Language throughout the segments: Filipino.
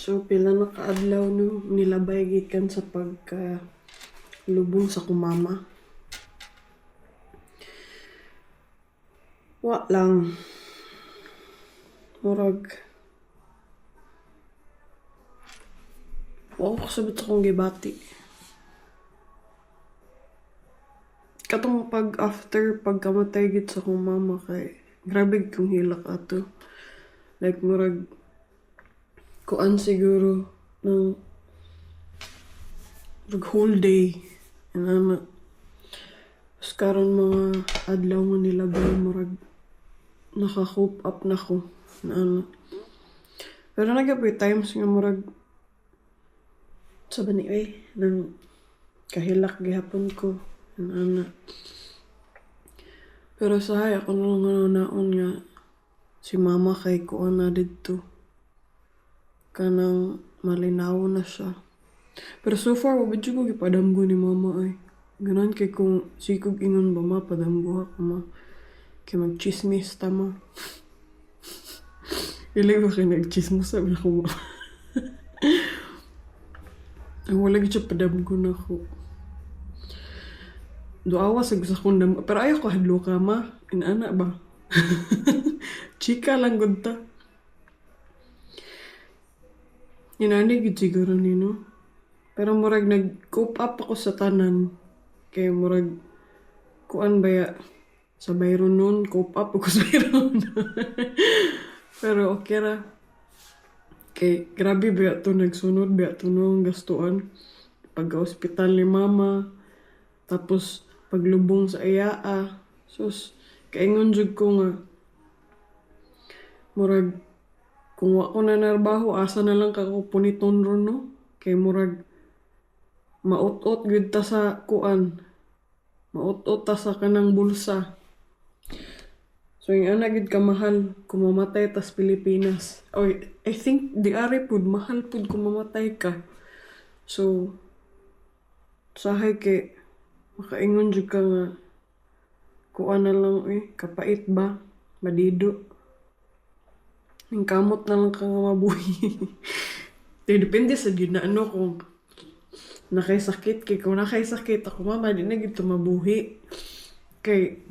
So, pila na kaadlaw no, nilabay gikan sa pagka lubong sa kumama. Wa lang. Murag. Wa ko sabit akong gibati. Katong pag after pagkamatay gid sa akong mama kay grabe kong hilak ato. Like murag kuan siguro ng whole day. And ano, karon mga adlaw nga nilabay murag naka-cope up na ko na ano. Pero nagapay times nga murag sa bani nang kahilak gihapon ko na ano. Pero sahay ako nang naon nga si mama kay kuan na didto. Kanang malinaw na siya. Pero so far, wabadyo ko gipadamgo ni mama ay. Ganon kay kung sikog ingon ba ma, padamgo ako ma. Kay mag-chismis tama. Ili ba kay nag-chismis sabi ako ma. Ang wala gid siya padamgo na ako. Doawa sa gusto kong damgo. Pero ayaw ko hadlo ka ma. Inana ba? Chika lang gud ta. Inani gid siguro nino. Pero murag nag-cope up ako sa tanan. Kay murag kuan baya sa bayron nun, cope up ako sa bayron. Pero okay ra. Kay grabe baya to nagsunod, baya to nung gastuan. Pag-hospital ni mama. Tapos paglubong sa iyaa. Sus, kaingon jud ko nga. Murag kung wa ko na narbaho, asa na lang kako puniton ron no. Kay murag maot-ot gud ta sa kuan. Maot-ot ta sa kanang bulsa. So yung ana gud ka mahal kung mamatay tas Pilipinas. Oy, I think di ari pud mahal pud kung mamatay ka. So sahay kay makaingon jud ka nga kuan na lang kapait ba? Madido. Yung kamot na lang ka nga mabuhi. Depende sa gid na ano kung nakaisakit kay kung nakaisakit ako mama di na gito mabuhi kay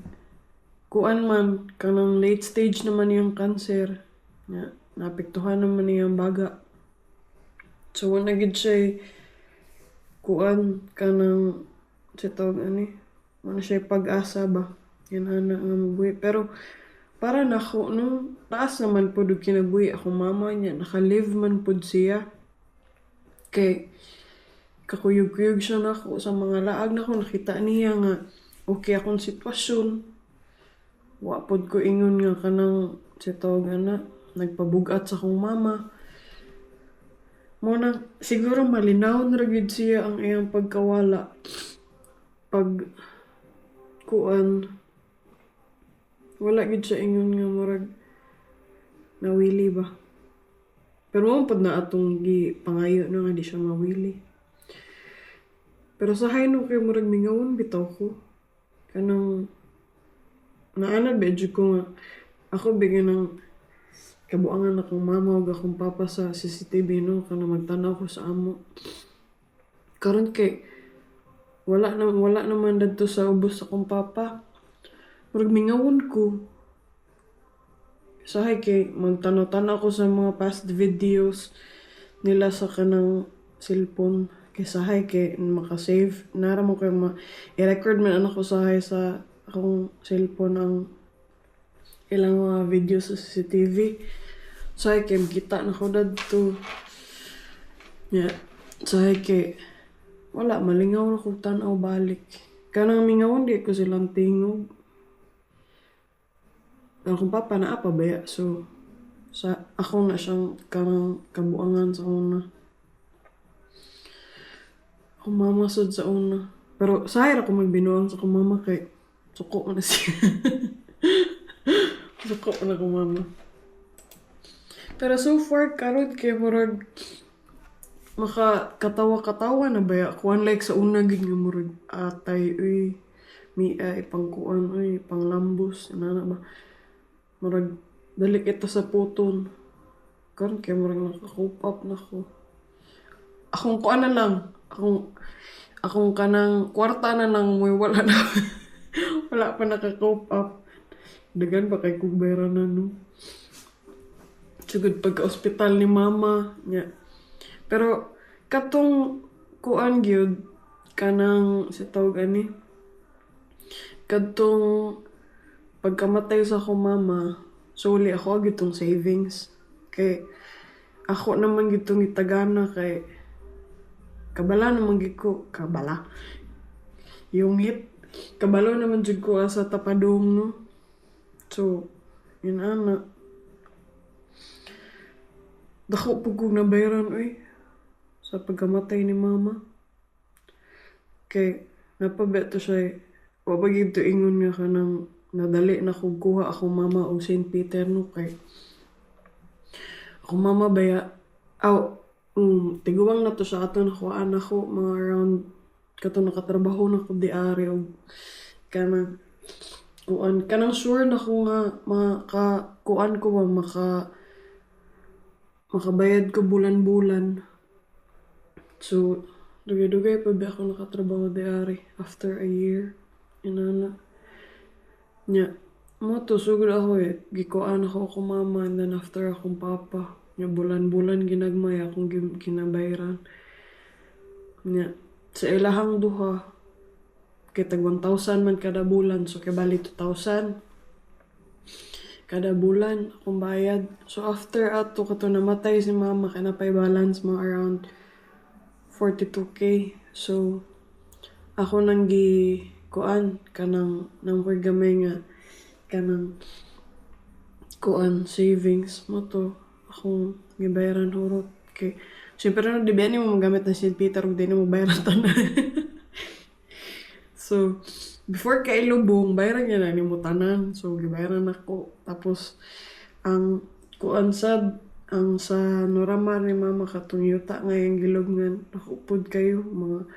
kuan man kanang late stage naman yung cancer nga naapektuhan naman niyang baga so wala gid siya kuan kanang sitog ani wala siya pag-asa ba yan ana nga mabuhi pero para nako no taas naman pud og kinabuhi ako mama niya naka-live man pud siya kay kakuyog-kuyog siya nako sa mga laag na ko nakita niya nga okay akong sitwasyon. Wa pod ko ingon nga kanang sitawag ana nagpabugat sa akong mama. Mo na siguro malinaw na gyud siya ang iyang pagkawala. Pag kuan wala gyud siya ingon nga murag nawili ba. Pero mo pod na atong gi pangayo na nga di siya mawili. Pero sa hayno kay murag mingawon bitaw ko. Kanang naana bedyo ko nga ako bigyan ng kabuangan akong mama ug akong papa sa CCTV no kanang magtanaw ko sa amo. Karon kay wala naman dadto sa ubos akong papa. Murag mingawon ko. Sahay kay magtanaw-tanaw ko sa mga past videos nila sa kanang cellphone. Kay sahay kay makasave nara mo kay i-record man anak ko sahay sa akong cellphone ang ilang mga video sa CCTV sahay kay makita na ko dadto yeah sahay kay wala malingaw na kog tan-aw balik kanang mingawon di ko silang tingog akong papa na apa baya so sa ako na siyang kanang kabuangan sa una. Ako mama sad sa una. Pero sayra ko magbinuang sa akong mama kay suko na siya. Suko na akong mama. Pero so far karon kay murag makakatawa-katawa na ba ako unlike sa una gid nga murag atay mi pangkuan panglambos na ba. Murag dalik ito sa puton. karon kay murag naka-cope up na ko. Akong kuan na lang. Akong kanang kwarta na lang mo wala na. Wala pa naka-cope up. Dagan pa kay kubera na no. Sugod pagka-ospital ni mama nya. Pero katong kuan gyud kanang si tawag ani. Katong pagkamatay sa akong mama, suli ako gitong savings. Kay ako naman gitong itagana kay kabala naman gid ko kabala. Yung hit kabalo naman jud ko sa tapadong no. So yun ana. Dako po kong nabayaran sa pagkamatay ni mama. Kay napabeto siya wapagid to ingon nga kanang nadali na kong kuha akong mama o St. Peter no kay akong mama baya tiguang na to sa ato nakuhaan ako mga around kato nakatrabaho na ko di ari og kanang kuan kanang sure na ko nga makakuan ko ba makabayad ko bulan-bulan. So dugay-dugay pa ba ako nakatrabaho di ari after a year inana nya mo to sugod ako gikuan ako mama and then after akong papa nya bulan-bulan ginagmay akong ginabayaran nya sa ilahang duha kay tag 1,000 man kada bulan so kay bali 2,000 kada bulan akong bayad. So after ato kato namatay si mama kay napay balance mo around 42k. So ako nang kuan kanang nang gamay nga kanang kuan savings mo to akong gibayaran hurot kay syempre no di ba ni mo magamit ng St. Peter ug di na mo bayaran tanan. So before kay lubong bayaran niya na ni mo tanan so gibayaran ako tapos ang kuan sad ang sa Noramar ni mama katong yuta nga yung gilubngan nakupod kayo mga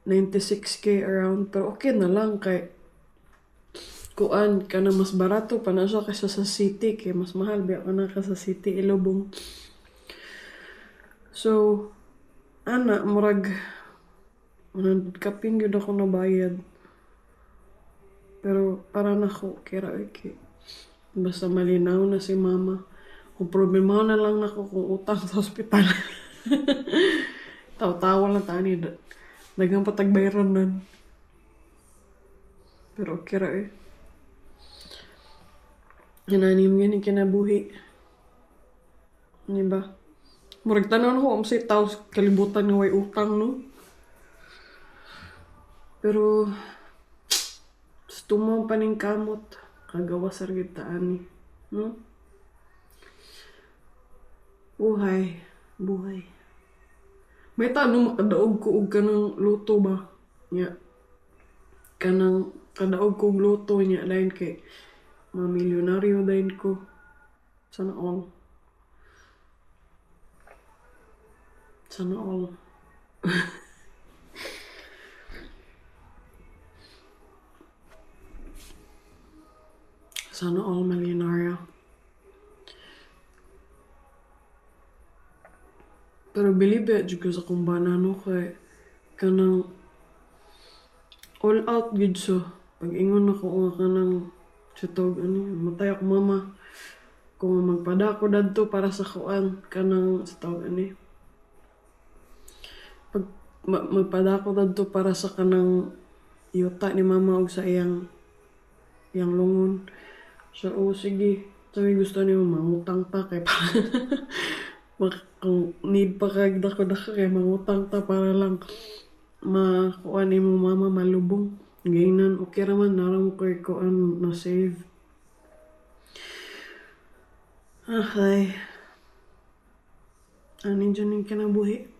96k around pero okay na lang kay kuan kana mas barato pa na siya kaysa sa city kay mas mahal biya ka na ka sa city ilubong. So ana murag 100 kapin gyud ako nabayad pero para nako kira okay basta malinaw na si mama kung problema na lang nako kung utang sa ospital. Taw-tawa lang tani dagang patagbayaran nan pero okay ra Hinanim yan yung kinabuhi. Di ba? Murag tanon ko, say tao kalibutan nga way utang, no? Pero, gusto mo paning kamot. Kagawa sa rigitaan ni. No? Buhay. Buhay. May tanong makadaog ko og kanang luto ba? Nya. Kanang kadaog ko og luto niya. Dahil kay mga milyonaryo dahil ko. Sana all. Sana all. Sana all milyonaryo. Pero believe it juga sa kung banano kay kanang all out gid so. Pag ingon ako nga kanang sitog matay ako mama. Kung magpada ko dadto para sa kuan kanang sitog pag magpada ko dadto para sa kanang yuta ni mama og sa iyang lungon. So sige, sabi gusto niyo mangutang ta kay pa. Kung need pa kag dako kay mangutang ta para lang makuha ni mo mama malubong. Gainan, okay raman naram ko kuan na save. Okay. Anin dyan yung kinabuhi.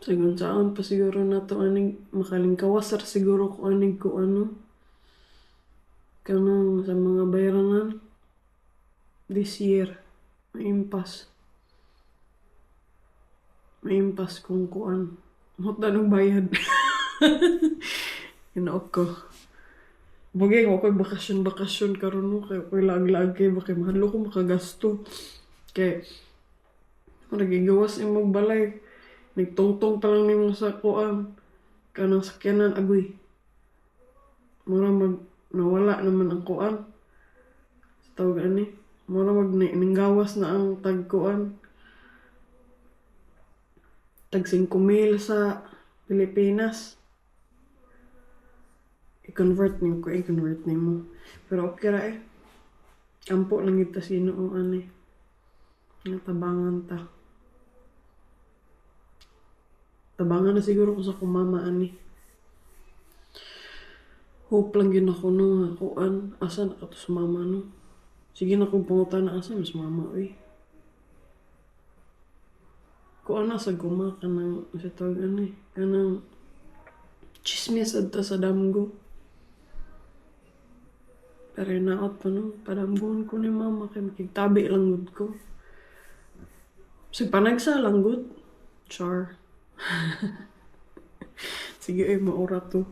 Sigun saan pa siguro na to aning makalingkawasar siguro ko aning ko kanang sa mga bayranan this year maimpas kung kuan mot na nung bayad inaok ko Bagay ko ako'y bakasyon karon no kay ako'y lag-lag kay bakay mahalo ko makagasto. Kay nagigawas imong balay. Nagtungtong pa lang nimo sa kuan kanang sakyanan agoy. Mura mag nawala naman ang kuan. Sa tawag ani. Mura mag ninggawas na ang tagkuan. Tag 5,000 sa Pilipinas. I-convert nimo. Pero okay ra eh. Ampo lang kita sino ani. Natabangan ta. Tabangan na siguro ko sa kumama ani. Hope lang yun ako no nga kuan. Asa na ka to sa mama no. Sige na kung pangutan na asa mas mama eh. Kuan na sa guma kanang sa tawag ani. Kanang chismis adta sa damgo. Pero naot pa no. Padambon ko ni mama kay makigtabi lang gud ko. Sige panagsa lang gud. Char. Sige maura to.